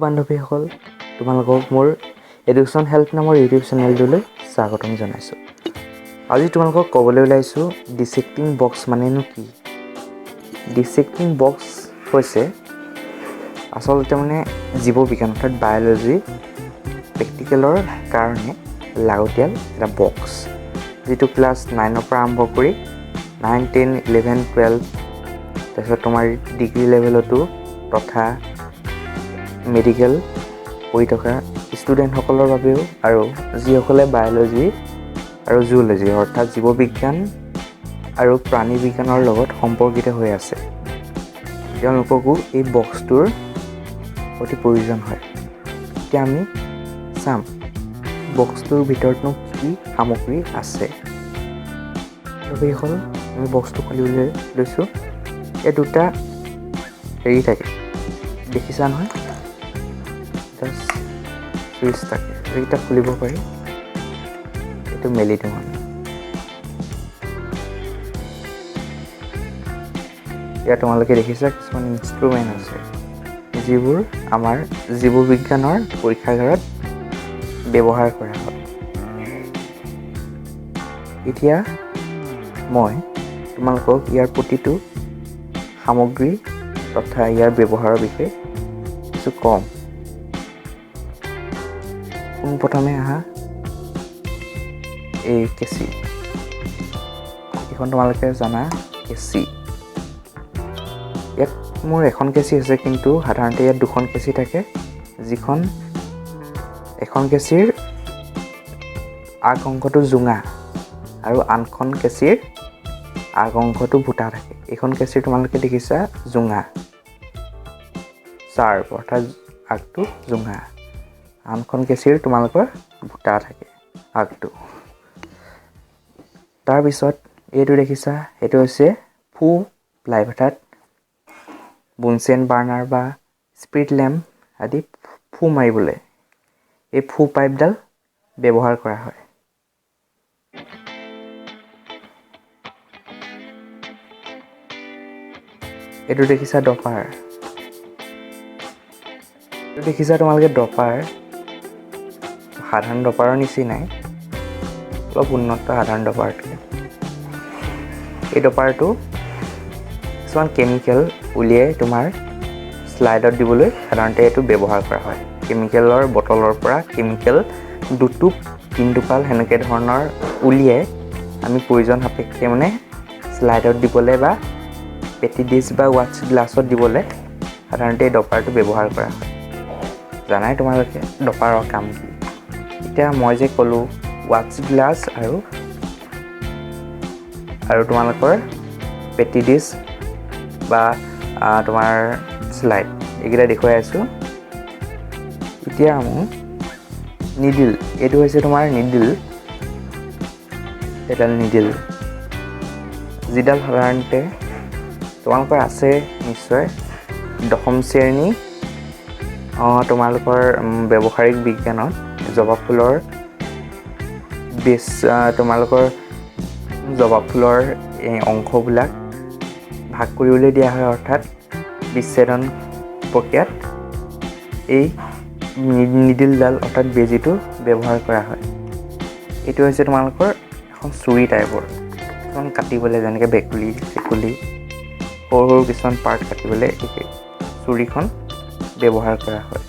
বান্ধৱীসকল, তোমালোকক মোৰ education help নামৰ ইউটিউব চেনেলটোলৈ স্বাগতম জনাইছোঁ। আজি তোমালোকক ক'বলৈ ওলাইছোঁ ডিচেক্টিং বক্স মানেনো কি। ডিচেক্টিং বক্স হৈছে আচলতে জীৱবিজ্ঞান অৰ্থাৎ বায়'লজি প্ৰেক্টিকেলৰ কাৰণে লাগতিয়াল এটা বক্স, যিটো ক্লাছ 9ৰ পৰা আৰম্ভ কৰি 9, 10, 11, 12 তাৰপিছত তোমাৰ ডিগ্ৰী লেভেলতো তথা মেডিকেল পঢ়ি থকা ষ্টুডেণ্টসকলৰ বাবেও আৰু যিসকলে বায়'লজি আৰু জুলজি অৰ্থাৎ জীৱবিজ্ঞান আৰু প্ৰাণী বিজ্ঞানৰ লগত সম্পৰ্কিত হৈ আছে, তেওঁলোককো এই বক্সটোৰ অতি প্ৰয়োজন হয়। এতিয়া আমি চাম বক্সটোৰ ভিতৰতনো কি সামগ্ৰী আছে। হ'ল আমি বক্সটো খুলিবলৈ লৈছোঁ। এই দুটা হেৰি থাকে, দেখিছা নহয়, চুইচ থাকে, এইকেইটা খুলিব পাৰি। এইটো মেলি দিওঁ আমি। ইয়াত তোমালোকে দেখিছা কিছুমান ইনষ্ট্ৰুমেণ্ট আছে, যিবোৰ আমাৰ জীৱবিজ্ঞানৰ পৰীক্ষাগাৰত ব্যৱহাৰ কৰা হয়। এতিয়া মই তোমালোকক ইয়াৰ প্ৰতিটো সামগ্ৰী তথা ইয়াৰ ব্যৱহাৰৰ বিষয়ে কিছু কম। পোনপ্ৰথমে আহা এই কেঁচি। এইখন তোমালোকে জানা কেঁচি। ইয়াত মোৰ এখন কেঁচি আছে, কিন্তু সাধাৰণতে ইয়াত দুখন কেঁচি থাকে, যিখন এখন কেঁচিৰ আগ অংশটো জোঙা আৰু আনখন কেঁচিৰ আগ অংশটো ভুটা থাকে। এইখন কেঁচিৰ তোমালোকে দেখিছা জোঙা, চাৰ্প অৰ্থাৎ আগটো জোঙা, আনখন কেঁচিৰ তোমালোকৰ ভুটা থাকে আগটো। তাৰপিছত এইটো দেখিছা, এইটো হৈছে ফু লাইভ অৰ্থাৎ বুনচেন বাৰ্ণাৰ বা স্পিৰিট লেম্প আদি ফু মাৰিবলৈ এই ফু পাইপডাল ব্যৱহাৰ কৰা হয়। এইটো দেখিছা ডপাৰ। এইটো দেখিছা তোমালোকে ডপাৰ, সাধাৰণ ডপাৰৰ নিচিনাই, অলপ উন্নত সাধাৰণ ডপাৰতকৈ। এই ডপাৰটো কিছুমান কেমিকেল উলিয়াই তোমাৰ শ্লাইডত দিবলৈ সাধাৰণতে এইটো ব্যৱহাৰ কৰা হয়। কেমিকেলৰ বটলৰ পৰা কেমিকেল দুটোপ 3 টোপাল সেনেকৈ ধৰণৰ উলিয়াই আমি প্ৰয়োজন সাপেক্ষে শ্লাইডত দিবলৈ বা পেটি ডিছ বা ৱাটছ গ্লাছত দিবলৈ সাধাৰণতে এই ডপাৰটো ব্যৱহাৰ কৰা হয়। জানাই তোমালোকে ডপাৰৰ কাম কি। এতিয়া মই যে ক'লোঁ ৱাটছ গ্লাছ আৰু তোমালোকৰ পেটি ডিছ বা তোমাৰ শ্লাইড এইকেইটা দেখুৱাই আছোঁ। এতিয়া মোক নিডিল, এইটো হৈছে তোমাৰ নিডিল, এডাল নিডিল, যিডাল সাধাৰণতে তোমালোকৰ আছে নিশ্চয় 10ম শ্ৰেণী তোমালোকৰ ব্যৱহাৰিক বিজ্ঞানত জবা ফুলৰ তোমালোকৰ জবা ফুলৰ এই অংশবিলাক ভাগ কৰিবলৈ দিয়া হয়, অৰ্থাৎ বিচ্ছেদন প্ৰক্ৰিয়াত এই নিডিলডাল অৰ্থাৎ বেজীটো ব্যৱহাৰ কৰা হয়। এইটো হৈছে তোমালোকৰ এখন চুৰি টাইপৰ, কিছুমান কাটিবলৈ, যেনেকৈ ভেকুলী চেকুলি সৰু সৰু কিছুমান পাৰ্ট কাটিবলৈ এই চুৰিখন ব্যৱহাৰ কৰা হয়।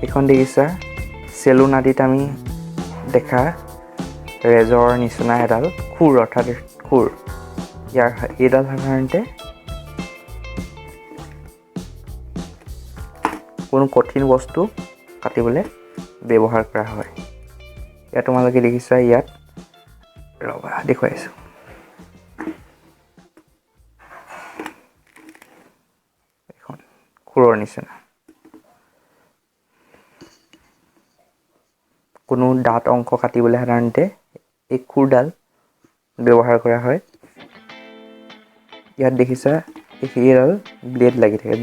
এইখন দেখিছা চেলুন আদিত আমি দেখা ৰেজৰ নিচিনা এডাল খুৰ অৰ্থাৎ খুৰ। এইডাল সাধাৰণতে কোনো কঠিন বস্তু কাটিবলৈ ব্যৱহাৰ কৰা হয়। ইয়াত তোমালোকে দেখিছা, ইয়াত ৰবা দেখুৱাইছোঁ, এখন খুৰৰ নিচিনা। কোনো দাঁত অংশ কাটিবলৈ সাধাৰণতে এই খুৰডাল ব্যৱহাৰ কৰা হয়। ইয়াত দেখিছা এইডাল ব্লেড লাগি থাকে,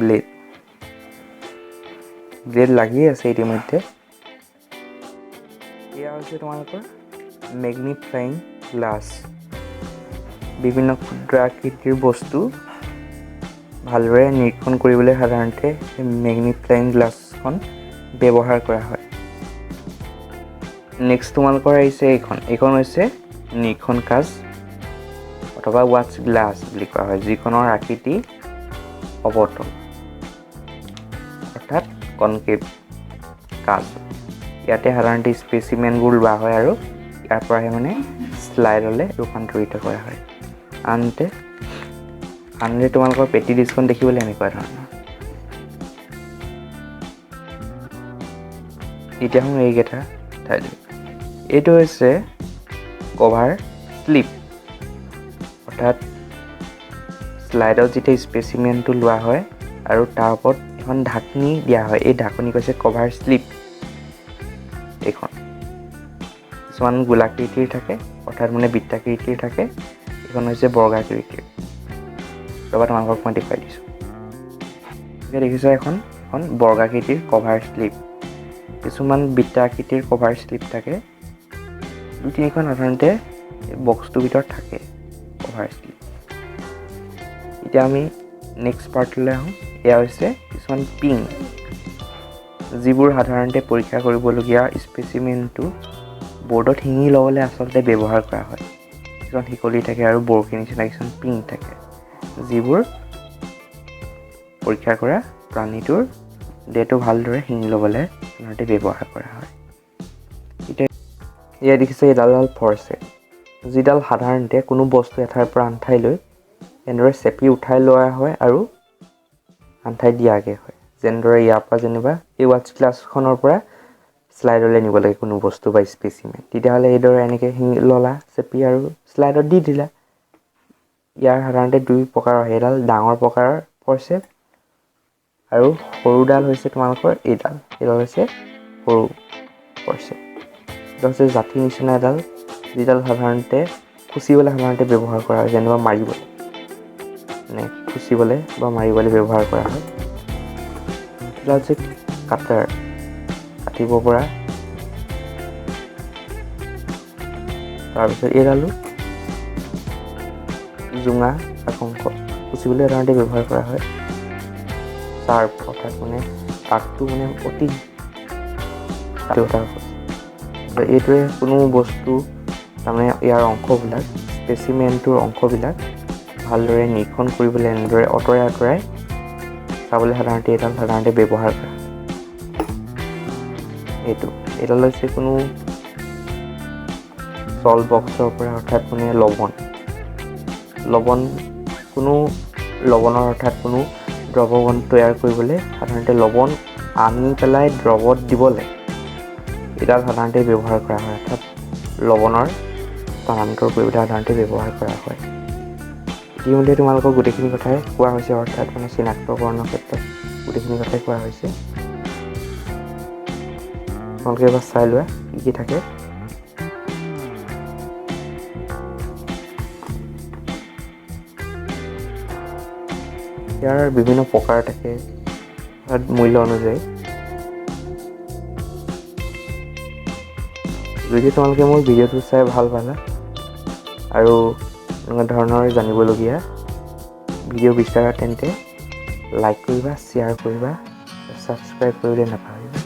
ব্লেড লাগিয়ে আছে ইতিমধ্যে। এয়া হৈছে তোমালোকৰ মেগনিফাইং গ্লাছ, বিভিন্ন ক্ষুদ্ৰ আকৃতিৰ বস্তু ভালদৰে নিৰীক্ষণ কৰিবলৈ সাধাৰণতে মেগনিফ্লাইং গ্লাছখন ব্যৱহাৰ কৰা হয়। নেক্সট তোমালোকৰ আহিছে এইখন হৈছে নিৰীক্ষণ কাঁচ অথবা ৱাটছ গ্লাছ বুলি কোৱা হয়, যিখনৰ আকৃতি অৱতল অৰ্থাৎ কনকেভ কাঁচ। ইয়াতে সাধাৰণতে স্পেচিমেনবোৰ লোৱা হয় আৰু ইয়াৰ পৰাহে মানে শ্লাইডলৈ ৰূপান্তৰিত কৰা হয়। আনহাতে তোমালোকৰ পেটি ডিছখন দেখিবলৈ এনেকুৱা ধৰণৰ। এতিয়া শুন এইকেইটা ঠাই এইটো হৈছে কভাৰ স্লিপ, অৰ্থাৎ শ্লাইডত যেতিয়া স্পেচিমেনটো লোৱা হয় আৰু তাৰ ওপৰত এখন ঢাকনি দিয়া হয়, এই ঢাকনি কৈছে কভাৰ স্লিপ। এইখন কিছুমান গোলাকৃতিৰ থাকে, অৰ্থাৎ মানে বৃত্তাকৃতিৰ থাকে, এইখন হৈছে বৰ্গাকৃতিৰ। ৰ'বা তোমালোকক মই দেখুৱাই দিছোঁ। এতিয়া দেখিছা এখন বৰ্গাকৃতিৰ কভাৰ স্লিপ। কিছুমান বৃত্তাকৃতিৰ কভাৰ স্লিপ থাকে, 2-3খন সাধাৰণতে বক্সটোৰ ভিতৰত থাকে কভাৰ স্লিপ। এতিয়া আমি নেক্সট পাৰ্টলৈ আহোঁ। এয়া হৈছে কিছুমান পিন, যিবোৰ সাধাৰণতে পৰীক্ষা কৰিবলগীয়া স্পেচিমেনটো বৰ্ডত শিঙি ল'বলৈ আচলতে ব্যৱহাৰ কৰা হয়। কিছুমান শিকলি থাকে আৰু বৰশীৰ নিচিনা কিছুমান পিন থাকে, যিবোৰ পৰীক্ষা কৰা প্ৰাণীটোৰ দেহটো ভালদৰে শিঙি ল'বলৈ সাধাৰণতে ব্যৱহাৰ কৰা হয়। এতিয়া এয়া দেখিছে এডাল ফৰচেট, যিডাল সাধাৰণতে কোনো বস্তু এঠাইৰ পৰা আন ঠাইলৈ এনেদৰে চেপি উঠাই লোৱা হয় আৰু আন ঠাইত দিয়াগৈ হয়। যেনেদৰে ইয়াৰ পৰা যেনিবা এই ৱাটছ গ্লাছখনৰ পৰা শ্লাইডলৈ নিব লাগে কোনো বস্তু বা স্পেচিমেন, তেতিয়াহ'লে এইদৰে এনেকৈ শিঙি ল'লা চেপি আৰু শ্লাইডত দি দিলা। ইয়াৰ সাধাৰণতে 2 প্ৰকাৰৰ, সেইডাল ডাঙৰ প্ৰকাৰৰ ফৰচেপ আৰু সৰুডাল হৈছে তোমালোকৰ এইডাল হৈছে সৰু ফৰচেপ। এইডাল হৈছে জাঠি নিচিনা এডাল, যিডাল সাধাৰণতে খুচিবলৈ ব্যৱহাৰ কৰা হয়, যেনিবা মাৰিবলৈ, মানে খুচিবলৈ বা মাৰিবলৈ ব্যৱহাৰ কৰা হয়। এইডাল হৈছে কাটাৰ, কাটিব পৰা। তাৰপিছত এইডালো জোঙা অংশ, খুচিবলৈ সাধাৰণতে ব্যৱহাৰ কৰা হয়। চাৰ্প, অৰ্থাৎ মানে আগটো মানে অতি এইটোৱে কোনো বস্তু তাৰমানে ইয়াৰ অংশবিলাক, স্পেচিমেনটোৰ অংশবিলাক ভালদৰে নিৰীক্ষণ কৰিবলৈ এনেদৰে আঁতৰাই চাবলৈ সাধাৰণতে ব্যৱহাৰ কৰা। এইডাল হৈছে কোনো চল্ট বক্সৰ পৰা, অৰ্থাৎ মানে কোনো লৱণৰ অৰ্থাৎ কোনো দ্ৰৱণ তৈয়াৰ কৰিবলৈ সাধাৰণতে লৱণ আনি পেলাই দ্ৰৱত দিবলৈ এইডাল সাধাৰণতে ব্যৱহাৰ কৰা হয়, অৰ্থাৎ লৱণৰ স্থানান্তৰ কৰিবলৈ সাধাৰণতে ব্যৱহাৰ কৰা হয়। ইতিমধ্যে তোমালোকক গোটেইখিনি কথাই কোৱা হৈছে, অৰ্থাৎ মানে চিনাক্তকৰণৰ ক্ষেত্ৰত গোটেইখিনি কথাই কোৱা হৈছে। তোমালোকে এবাৰ চাই লোৱা কি থাকে। ইয়াৰ বিভিন্ন প্ৰকাৰ থাকে, মূল্য অনুযায়ী। যদি তোমালোকে মোৰ ভিডিঅ'টো চাই ভাল পালা আৰু এনেকুৱা ধৰণৰ জানিবলগীয়া ভিডিঅ' বিচাৰা, তেন্তে লাইক কৰিবা, শ্বেয়াৰ কৰিবা, ছাবস্ক্ৰাইব কৰিবলৈ নাপাহৰিবা।